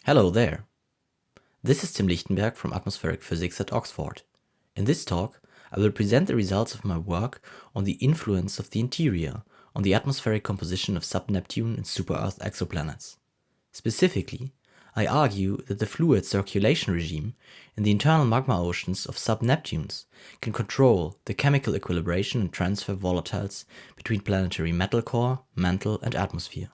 Hello there. This is Tim Lichtenberg from Atmospheric Physics at Oxford. In this talk, I will present the results of my work on the influence of the interior on the atmospheric composition of sub-Neptune and super-Earth exoplanets. Specifically, I argue that the fluid circulation regime in the internal magma oceans of sub-Neptunes can control the chemical equilibration and transfer volatiles between planetary metal core, mantle, and atmosphere.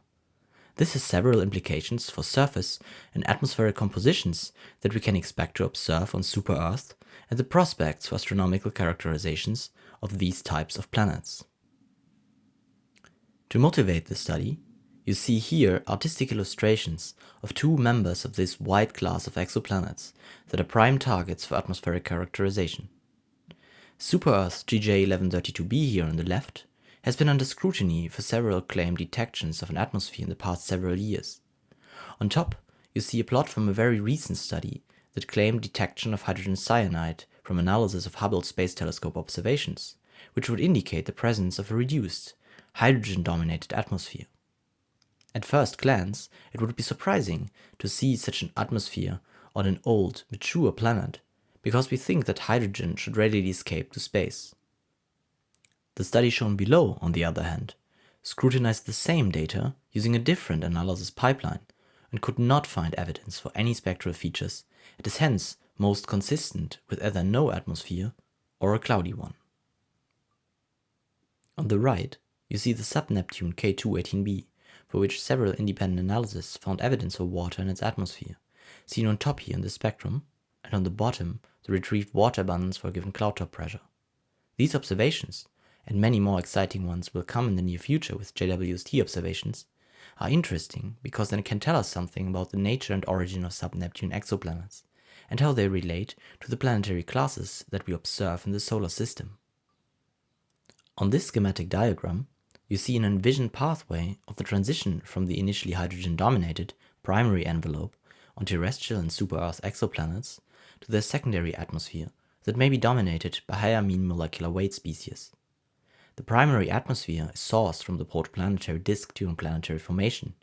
This has several implications for surface and atmospheric compositions that we can expect to observe on super-Earth and the prospects for astronomical characterizations of these types of planets. To motivate this study, you see here artistic illustrations of two members of this wide class of exoplanets that are prime targets for atmospheric characterization. Super-Earth GJ1132b here on the left has been under scrutiny for several claimed detections of an atmosphere in the past several years. On top, you see a plot from a very recent study that claimed detection of hydrogen cyanide from analysis of Hubble Space Telescope observations, which would indicate the presence of a reduced, hydrogen-dominated atmosphere. At first glance, it would be surprising to see such an atmosphere on an old, mature planet, because we think that hydrogen should readily escape to space. The study shown below, on the other hand, scrutinized the same data using a different analysis pipeline and could not find evidence for any spectral features. It is hence most consistent with either no atmosphere or a cloudy one. On the right, you see the sub-Neptune K218b, for which several independent analyses found evidence for water in its atmosphere, seen on top here in the spectrum, and on the bottom the retrieved water abundance for a given cloud top pressure. These observations, and many more exciting ones will come in the near future with JWST observations, are interesting because they can tell us something about the nature and origin of sub-Neptune exoplanets, and how they relate to the planetary classes that we observe in the solar system. On this schematic diagram, you see an envisioned pathway of the transition from the initially hydrogen-dominated primary envelope on terrestrial and super-Earth exoplanets to their secondary atmosphere that may be dominated by higher mean molecular weight species. The primary atmosphere is sourced from the protoplanetary disk during planetary formation,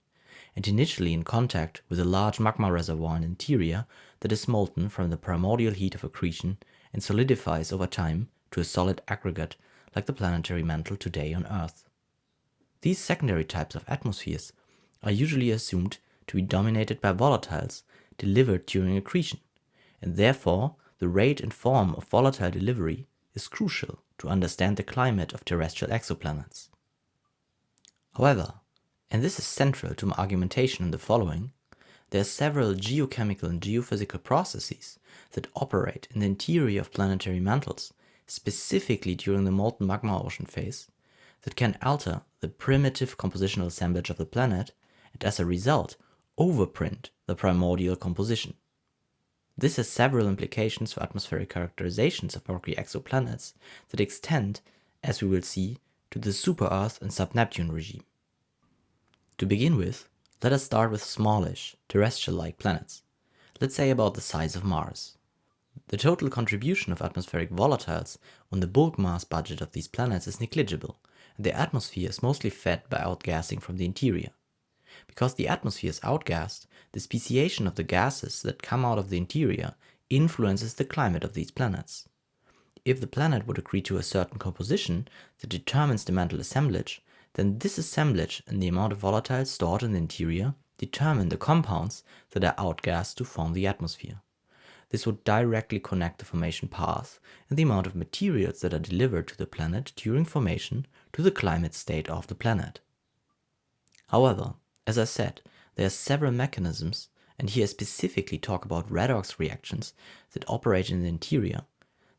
and initially in contact with a large magma reservoir in the interior that is molten from the primordial heat of accretion and solidifies over time to a solid aggregate like the planetary mantle today on Earth. These secondary types of atmospheres are usually assumed to be dominated by volatiles delivered during accretion, and therefore the rate and form of volatile delivery is crucial to understand the climate of terrestrial exoplanets. However, and this is central to my argumentation in the following, there are several geochemical and geophysical processes that operate in the interior of planetary mantles, specifically during the molten magma ocean phase, that can alter the primitive compositional assemblage of the planet and as a result overprint the primordial composition. This has several implications for atmospheric characterizations of rocky exoplanets that extend, as we will see, to the super-Earth and sub-Neptune regime. To begin with, let us start with smallish, terrestrial-like planets, let's say about the size of Mars. The total contribution of atmospheric volatiles on the bulk mass budget of these planets is negligible, and their atmosphere is mostly fed by outgassing from the interior. Because the atmosphere is outgassed, the speciation of the gases that come out of the interior influences the climate of these planets. If the planet would agree to a certain composition that determines the mantle assemblage, then this assemblage and the amount of volatiles stored in the interior determine the compounds that are outgassed to form the atmosphere. This would directly connect the formation path and the amount of materials that are delivered to the planet during formation to the climate state of the planet. However, as I said, there are several mechanisms, and here I specifically talk about redox reactions that operate in the interior,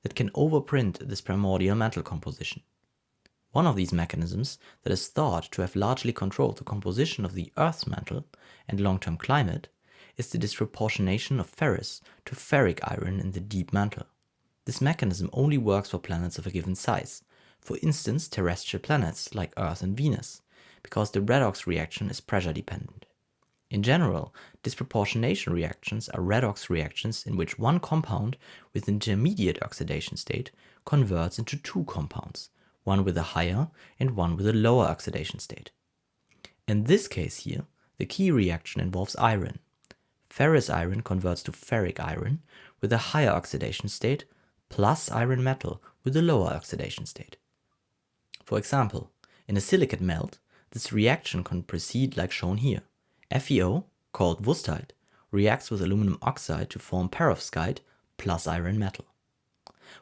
that can overprint this primordial mantle composition. One of these mechanisms that is thought to have largely controlled the composition of the Earth's mantle and long-term climate is the disproportionation of ferrous to ferric iron in the deep mantle. This mechanism only works for planets of a given size, for instance terrestrial planets like Earth and Venus, because the redox reaction is pressure dependent. In general, disproportionation reactions are redox reactions in which one compound with intermediate oxidation state converts into two compounds, one with a higher and one with a lower oxidation state. In this case here, the key reaction involves iron. Ferrous iron converts to ferric iron with a higher oxidation state, plus iron metal with a lower oxidation state. For example, in a silicate melt, this reaction can proceed like shown here. FeO, called wustite, reacts with aluminum oxide to form perovskite plus iron metal.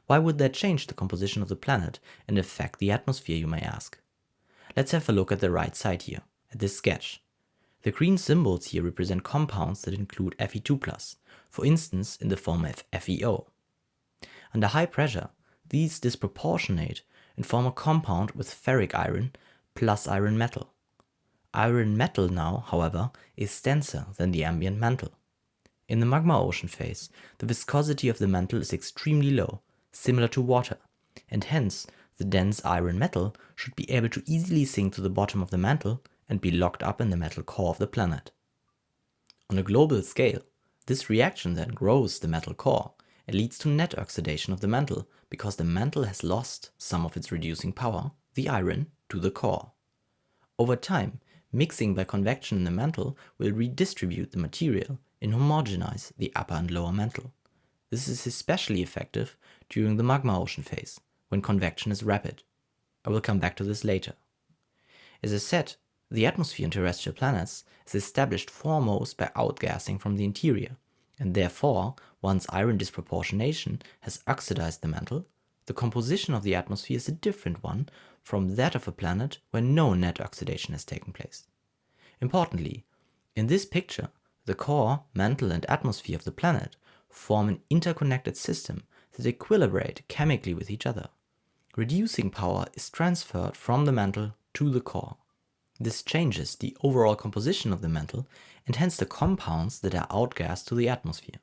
Why would that change the composition of the planet and affect the atmosphere, you may ask? Let's have a look at the right side here, at this sketch. The green symbols here represent compounds that include Fe2+, for instance in the form of FeO. Under high pressure, these disproportionate and form a compound with ferric iron plus iron metal. Iron metal now, however, is denser than the ambient mantle. In the magma ocean phase, the viscosity of the mantle is extremely low, similar to water, and hence the dense iron metal should be able to easily sink to the bottom of the mantle and be locked up in the metal core of the planet. On a global scale, this reaction then grows the metal core and leads to net oxidation of the mantle because the mantle has lost some of its reducing power, the iron, to the core. Over time, mixing by convection in the mantle will redistribute the material and homogenize the upper and lower mantle. This is especially effective during the magma ocean phase, when convection is rapid. I will come back to this later. As I said, the atmosphere on terrestrial planets is established foremost by outgassing from the interior, and therefore, once iron disproportionation has oxidized the mantle, the composition of the atmosphere is a different one from that of a planet where no net oxidation has taken place. Importantly, in this picture, the core, mantle, and atmosphere of the planet form an interconnected system that equilibrate chemically with each other. Reducing power is transferred from the mantle to the core. This changes the overall composition of the mantle and hence the compounds that are outgassed to the atmosphere.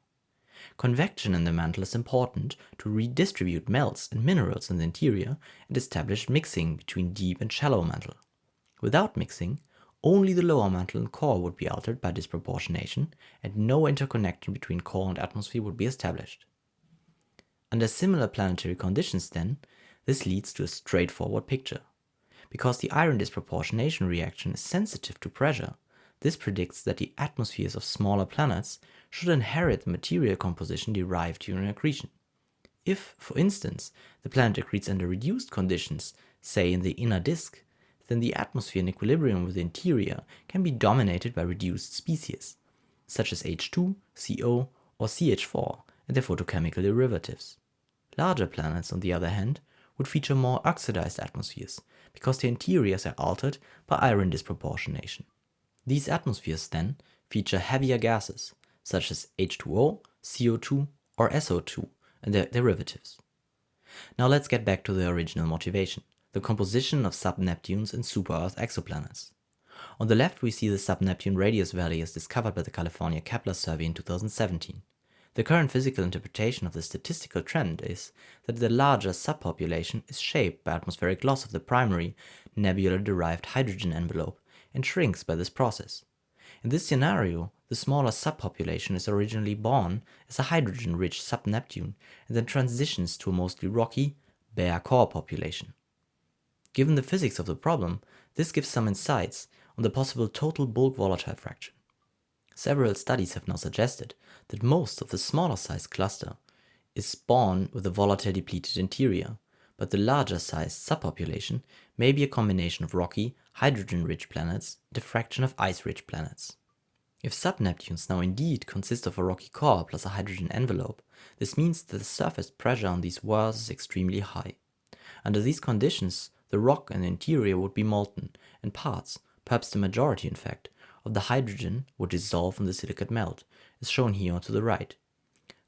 Convection in the mantle is important to redistribute melts and minerals in the interior and establish mixing between deep and shallow mantle. Without mixing, only the lower mantle and core would be altered by disproportionation and no interconnection between core and atmosphere would be established. Under similar planetary conditions then, this leads to a straightforward picture. Because the iron disproportionation reaction is sensitive to pressure, this predicts that the atmospheres of smaller planets should inherit the material composition derived during accretion. If, for instance, the planet accretes under reduced conditions, say in the inner disk, then the atmosphere in equilibrium with the interior can be dominated by reduced species, such as H2, CO, or CH4 and their photochemical derivatives. Larger planets, on the other hand, would feature more oxidized atmospheres, because their interiors are altered by iron disproportionation. These atmospheres then feature heavier gases, such as H2O, CO2, or SO2 and their derivatives. Now let's get back to the original motivation, the composition of sub-Neptunes and super-Earth exoplanets. On the left we see the sub-Neptune radius valley as discovered by the California Kepler survey in 2017. The current physical interpretation of the statistical trend is that the larger subpopulation is shaped by atmospheric loss of the primary nebula-derived hydrogen envelope and shrinks by this process. In this scenario, the smaller subpopulation is originally born as a hydrogen-rich sub-Neptune and then transitions to a mostly rocky, bare core population. Given the physics of the problem, this gives some insights on the possible total bulk volatile fraction. Several studies have now suggested that most of the smaller sized cluster is spawned with a volatile depleted interior, but the larger sized subpopulation may be a combination of rocky, hydrogen-rich planets and a fraction of ice-rich planets. If sub-Neptunes now indeed consist of a rocky core plus a hydrogen envelope, this means that the surface pressure on these worlds is extremely high. Under these conditions, the rock and the interior would be molten, and parts, perhaps the majority in fact, of the hydrogen would dissolve in the silicate melt, as shown here to the right.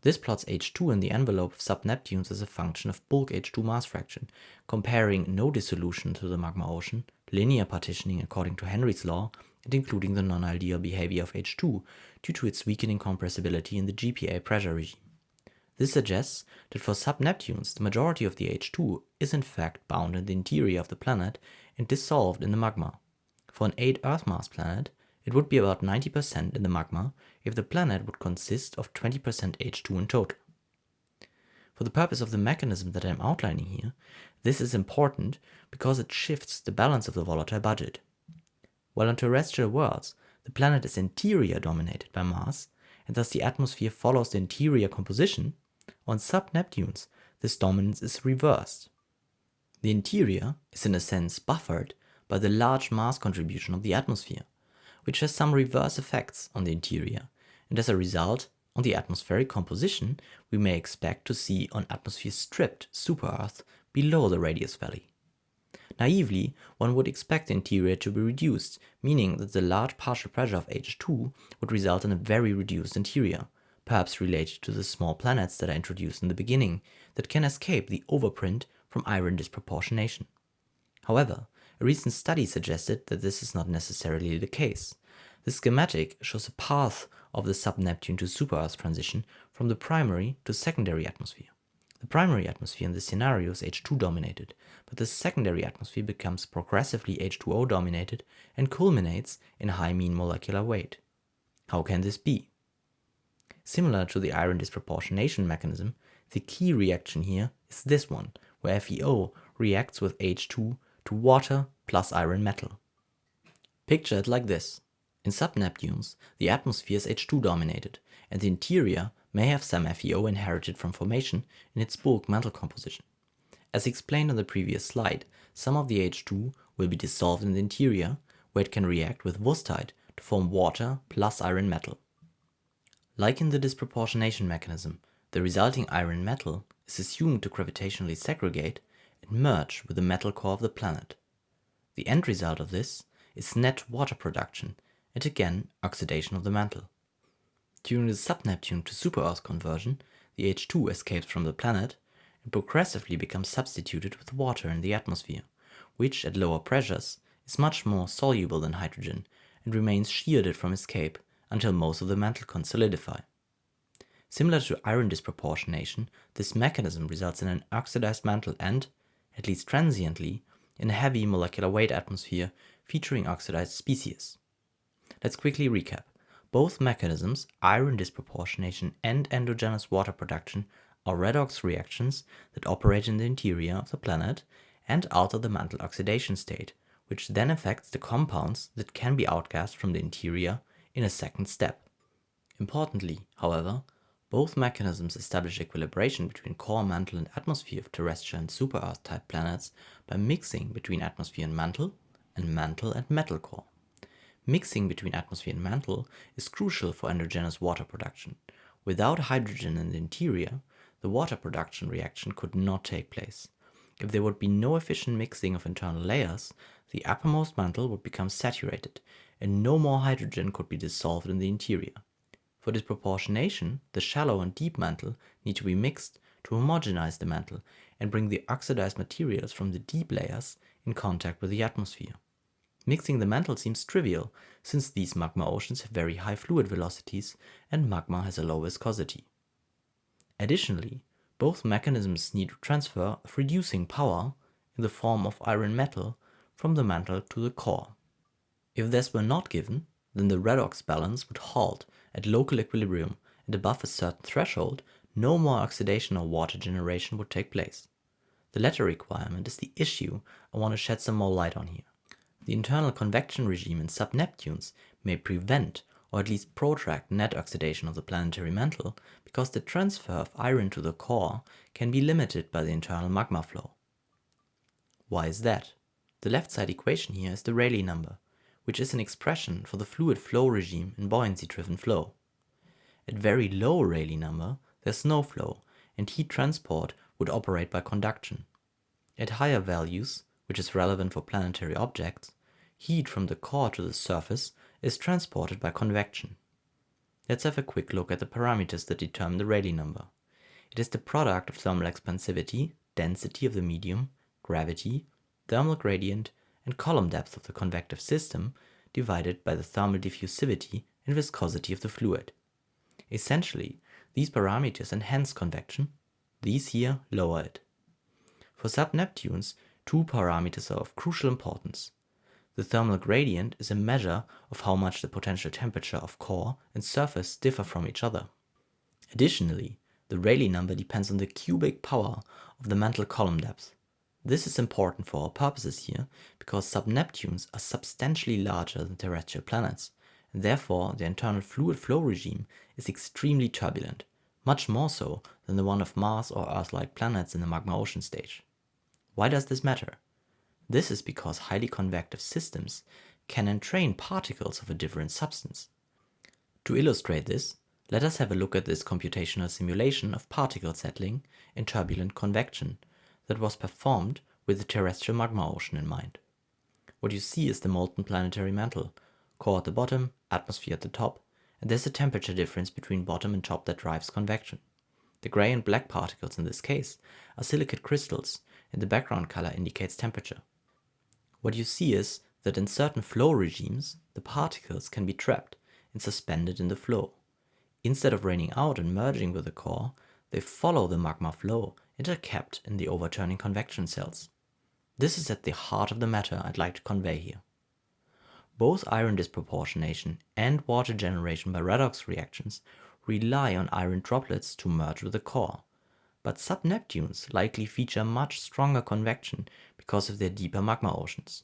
This plots H2 in the envelope of sub-Neptunes as a function of bulk H2 mass fraction, comparing no dissolution to the magma ocean, linear partitioning according to Henry's law, and including the non-ideal behavior of H2 due to its weakening compressibility in the GPA pressure regime. This suggests that for sub-Neptunes, the majority of the H2 is in fact bound in the interior of the planet and dissolved in the magma. For an 8 Earth mass planet, it would be about 90% in the magma if the planet would consist of 20% H2 in total. For the purpose of the mechanism that I am outlining here, this is important because it shifts the balance of the volatile budget. While on terrestrial worlds, the planet is interior dominated by mass, and thus the atmosphere follows the interior composition, on sub-Neptunes this dominance is reversed. The interior is in a sense buffered by the large mass contribution of the atmosphere, which has some reverse effects on the interior, and as a result, on the atmospheric composition, we may expect to see an atmosphere-stripped super-Earth below the radius valley. Naively, one would expect the interior to be reduced, meaning that the large partial pressure of H2 would result in a very reduced interior, perhaps related to the small planets that I introduced in the beginning, that can escape the overprint from iron disproportionation. However, a recent study suggested that this is not necessarily the case. The schematic shows a path of the sub-Neptune to super-Earth transition from the primary to secondary atmosphere. The primary atmosphere in this scenario is H2 dominated, but the secondary atmosphere becomes progressively H2O dominated and culminates in high mean molecular weight. How can this be? Similar to the iron disproportionation mechanism, the key reaction here is this one, where FeO reacts with H2 to water plus iron metal. Picture it like this. In sub-Neptunes, the atmosphere is H2 dominated, and the interior may have some FeO inherited from formation in its bulk metal composition. As explained on the previous slide, some of the H2 will be dissolved in the interior, where it can react with wustite to form water plus iron metal. Like in the disproportionation mechanism, the resulting iron metal is assumed to gravitationally segregate and merge with the metal core of the planet. The end result of this is net water production and again oxidation of the mantle. During the sub-Neptune to super-Earth conversion, the H2 escapes from the planet and progressively becomes substituted with water in the atmosphere, which at lower pressures is much more soluble than hydrogen and remains shielded from escape until most of the mantle can solidify. Similar to iron disproportionation, this mechanism results in an oxidized mantle and, at least transiently, in a heavy molecular weight atmosphere featuring oxidized species. Let's quickly recap. Both mechanisms, iron disproportionation and endogenous water production, are redox reactions that operate in the interior of the planet and alter the mantle oxidation state, which then affects the compounds that can be outgassed from the interior in a second step. Importantly, however, both mechanisms establish equilibration between core, mantle and atmosphere of terrestrial and super-Earth type planets by mixing between atmosphere and mantle metal core. Mixing between atmosphere and mantle is crucial for endogenous water production. Without hydrogen in the interior, the water production reaction could not take place. If there would be no efficient mixing of internal layers, the uppermost mantle would become saturated, and no more hydrogen could be dissolved in the interior. For disproportionation, the shallow and deep mantle need to be mixed to homogenize the mantle and bring the oxidized materials from the deep layers in contact with the atmosphere. Mixing the mantle seems trivial, since these magma oceans have very high fluid velocities and magma has a low viscosity. Additionally, both mechanisms need transfer of reducing power in the form of iron metal from the mantle to the core. If this were not given, then the redox balance would halt at local equilibrium, and above a certain threshold, no more oxidation or water generation would take place. The latter requirement is the issue I want to shed some more light on here. The internal convection regime in sub-Neptunes may prevent or at least protract net oxidation of the planetary mantle because the transfer of iron to the core can be limited by the internal magma flow. Why is that? The left side equation here is the Rayleigh number, which is an expression for the fluid flow regime in buoyancy-driven flow. At very low Rayleigh number, there's no flow, and heat transport would operate by conduction. At higher values, which is relevant for planetary objects, heat from the core to the surface is transported by convection. Let's have a quick look at the parameters that determine the Rayleigh number. It is the product of thermal expansivity, density of the medium, gravity, thermal gradient, and column depth of the convective system divided by the thermal diffusivity and viscosity of the fluid. Essentially, these parameters enhance convection, these here lower it. For sub-Neptunes, two parameters are of crucial importance. The thermal gradient is a measure of how much the potential temperature of core and surface differ from each other. Additionally, the Rayleigh number depends on the cubic power of the mantle column depth. This is important for our purposes here because sub-Neptunes are substantially larger than terrestrial planets, and therefore the internal fluid flow regime is extremely turbulent, much more so than the one of Mars or Earth-like planets in the magma ocean stage. Why does this matter? This is because highly convective systems can entrain particles of a different substance. To illustrate this, let us have a look at this computational simulation of particle settling in turbulent convection that was performed with the terrestrial magma ocean in mind. What you see is the molten planetary mantle, core at the bottom, atmosphere at the top, and there's a temperature difference between bottom and top that drives convection. The gray and black particles in this case are silicate crystals, and the background color indicates temperature. What you see is that in certain flow regimes, the particles can be trapped and suspended in the flow. Instead of raining out and merging with the core, they follow the magma flow and are kept in the overturning convection cells. This is at the heart of the matter I'd like to convey here. Both iron disproportionation and water generation by redox reactions rely on iron droplets to merge with the core, but sub-Neptunes likely feature much stronger convection because of their deeper magma oceans.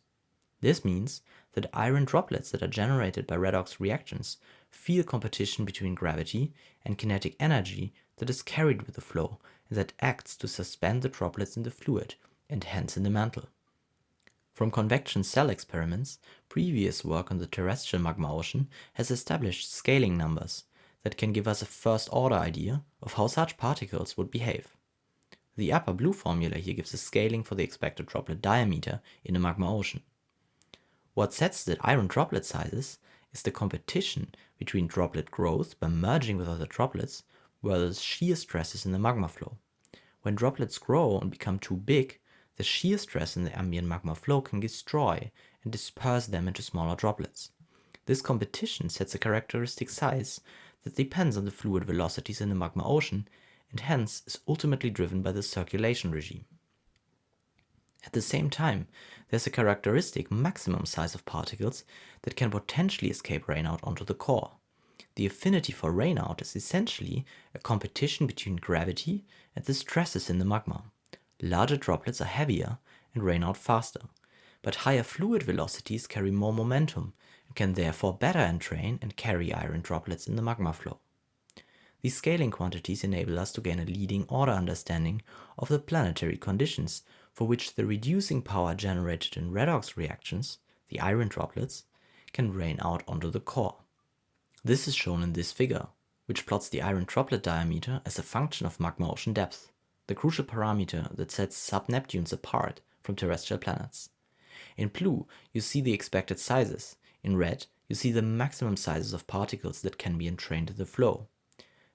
This means that iron droplets that are generated by redox reactions feel competition between gravity and kinetic energy that is carried with the flow and that acts to suspend the droplets in the fluid and hence in the mantle. From convection cell experiments, previous work on the terrestrial magma ocean has established scaling numbers that can give us a first-order idea of how such particles would behave. The upper blue formula here gives a scaling for the expected droplet diameter in a magma ocean. What sets the iron droplet sizes is the competition between droplet growth by merging with other droplets versus shear stresses in the magma flow. When droplets grow and become too big, the shear stress in the ambient magma flow can destroy and disperse them into smaller droplets. This competition sets a characteristic size that depends on the fluid velocities in the magma ocean and hence is ultimately driven by the circulation regime. At the same time, there's a characteristic maximum size of particles that can potentially escape rainout onto the core. The affinity for rainout is essentially a competition between gravity and the stresses in the magma. Larger droplets are heavier and rain out faster, but higher fluid velocities carry more momentum and can therefore better entrain and carry iron droplets in the magma flow. These scaling quantities enable us to gain a leading order understanding of the planetary conditions for which the reducing power generated in redox reactions, the iron droplets, can rain out onto the core. This is shown in this figure, which plots the iron droplet diameter as a function of magma ocean depth, the crucial parameter that sets sub-Neptunes apart from terrestrial planets. In blue, you see the expected sizes. In red, you see the maximum sizes of particles that can be entrained in the flow.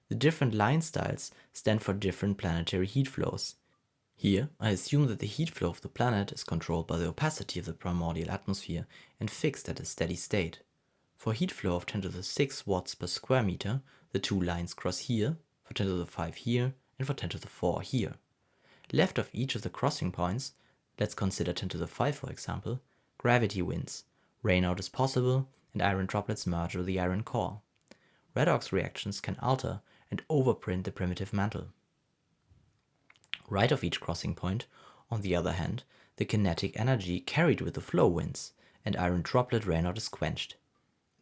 The different line styles stand for different planetary heat flows. Here, I assume that the heat flow of the planet is controlled by the opacity of the primordial atmosphere and fixed at a steady state. For heat flow of 10 to the 6 watts per square meter, the two lines cross here, for 10 to the 5 here, and for 10 to the 4 here. Left of each of the crossing points, let's consider 10 to the 5 for example, gravity wins, rainout is possible, and iron droplets merge with the iron core. Redox reactions can alter and overprint the primitive mantle. Right of each crossing point, on the other hand, the kinetic energy carried with the flow wins, and iron droplet rainout is quenched.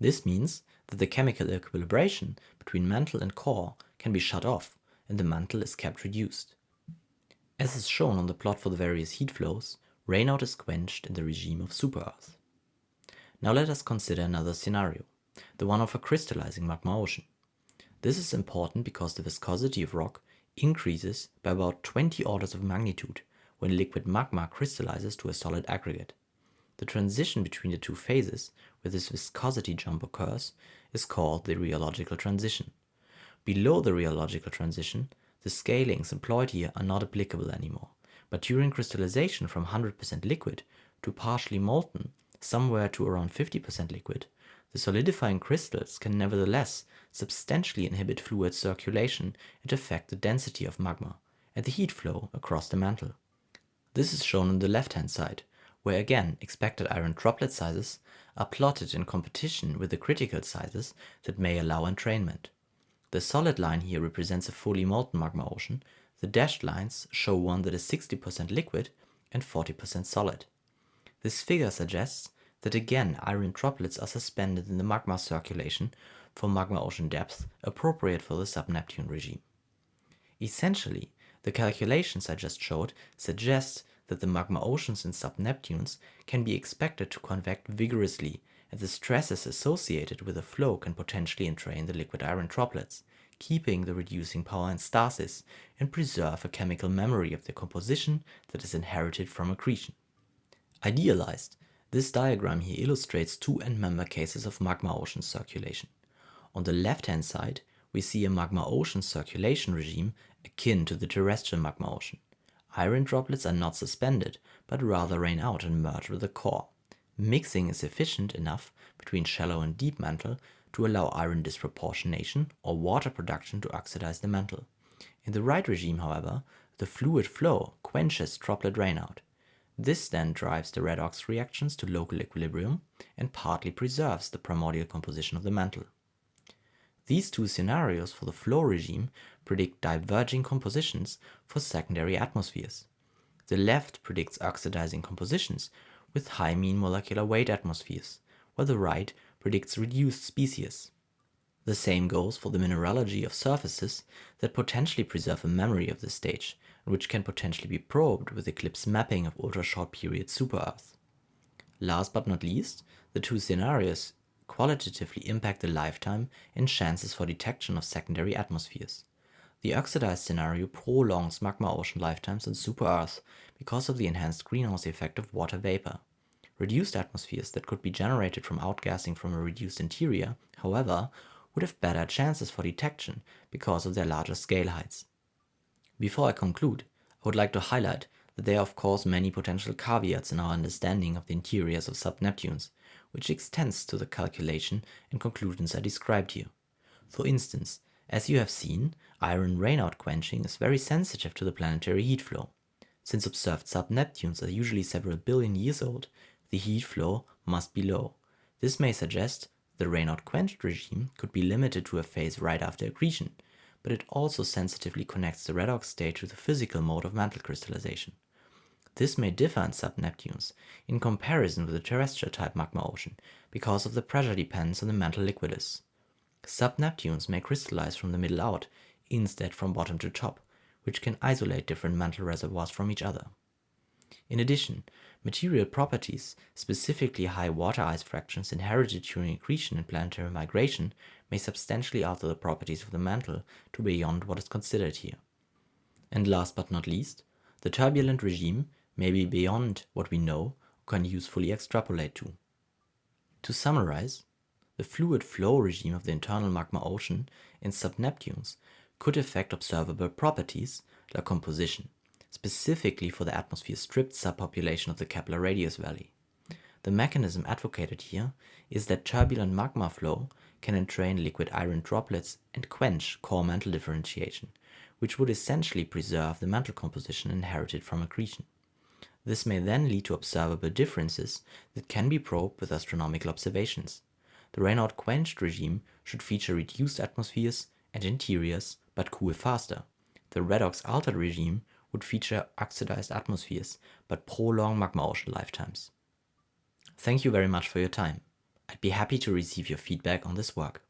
This means that the chemical equilibration between mantle and core can be shut off, and the mantle is kept reduced. As is shown on the plot for the various heat flows, rainout is quenched in the regime of super-Earth. Now let us consider another scenario, the one of a crystallizing magma ocean. This is important because the viscosity of rock increases by about 20 orders of magnitude when liquid magma crystallizes to a solid aggregate. The transition between the two phases, where this viscosity jump occurs, is called the rheological transition. Below the rheological transition, the scalings employed here are not applicable anymore, but during crystallization from 100% liquid to partially molten, somewhere to around 50% liquid, the solidifying crystals can nevertheless substantially inhibit fluid circulation and affect the density of magma and the heat flow across the mantle. This is shown on the left-hand side, where again expected iron droplet sizes are plotted in competition with the critical sizes that may allow entrainment. The solid line here represents a fully molten magma ocean, the dashed lines show one that is 60% liquid and 40% solid. This figure suggests that again iron droplets are suspended in the magma circulation for magma ocean depth appropriate for the sub-Neptune regime. Essentially, the calculations I just showed suggest that the magma oceans in sub-Neptunes can be expected to convect vigorously, and the stresses associated with the flow can potentially entrain the liquid iron droplets, keeping the reducing power in stasis and preserve a chemical memory of their composition that is inherited from accretion. Idealized, this diagram here illustrates two end-member cases of magma ocean circulation. On the left-hand side, we see a magma ocean circulation regime akin to the terrestrial magma ocean. Iron droplets are not suspended, but rather rain out and merge with the core. Mixing is efficient enough between shallow and deep mantle to allow iron disproportionation or water production to oxidize the mantle. In the right regime, however, the fluid flow quenches droplet rainout. This then drives the redox reactions to local equilibrium and partly preserves the primordial composition of the mantle. These two scenarios for the flow regime predict diverging compositions for secondary atmospheres. The left predicts oxidizing compositions with high mean molecular weight atmospheres, while the right predicts reduced species. The same goes for the mineralogy of surfaces that potentially preserve a memory of this stage, and which can potentially be probed with eclipse mapping of ultra-short period super-Earth. Last but not least, the two scenarios qualitatively impact the lifetime and chances for detection of secondary atmospheres. The oxidized scenario prolongs magma ocean lifetimes on super-Earth because of the enhanced greenhouse effect of water vapor. Reduced atmospheres that could be generated from outgassing from a reduced interior, however, would have better chances for detection because of their larger scale heights. Before I conclude, I would like to highlight that there are of course many potential caveats in our understanding of the interiors of sub-Neptunes, which extends to the calculation and conclusions I described here. For instance, as you have seen, iron rainout quenching is very sensitive to the planetary heat flow. Since observed sub-Neptunes are usually several billion years old, the heat flow must be low. This may suggest the rainout quenched regime could be limited to a phase right after accretion, but it also sensitively connects the redox state to the physical mode of mantle crystallization. This may differ in sub-Neptunes in comparison with the terrestrial type magma ocean because of the pressure dependence on the mantle liquidus. Sub-Neptunes may crystallize from the middle out instead from bottom to top, which can isolate different mantle reservoirs from each other. In addition, material properties, specifically high water ice fractions inherited during accretion and planetary migration, may substantially alter the properties of the mantle to beyond what is considered here. And last but not least, the turbulent regime may be beyond what we know or can usefully extrapolate to. To summarize, the fluid flow regime of the internal magma ocean in sub-Neptunes could affect observable properties like composition, specifically for the atmosphere-stripped subpopulation of the Kepler radius valley. The mechanism advocated here is that turbulent magma flow can entrain liquid iron droplets and quench core mantle differentiation, which would essentially preserve the mantle composition inherited from accretion. This may then lead to observable differences that can be probed with astronomical observations. The rainout quenched regime should feature reduced atmospheres and interiors, but cool faster. The redox altered regime would feature oxidized atmospheres, but prolong magma ocean lifetimes. Thank you very much for your time. I'd be happy to receive your feedback on this work.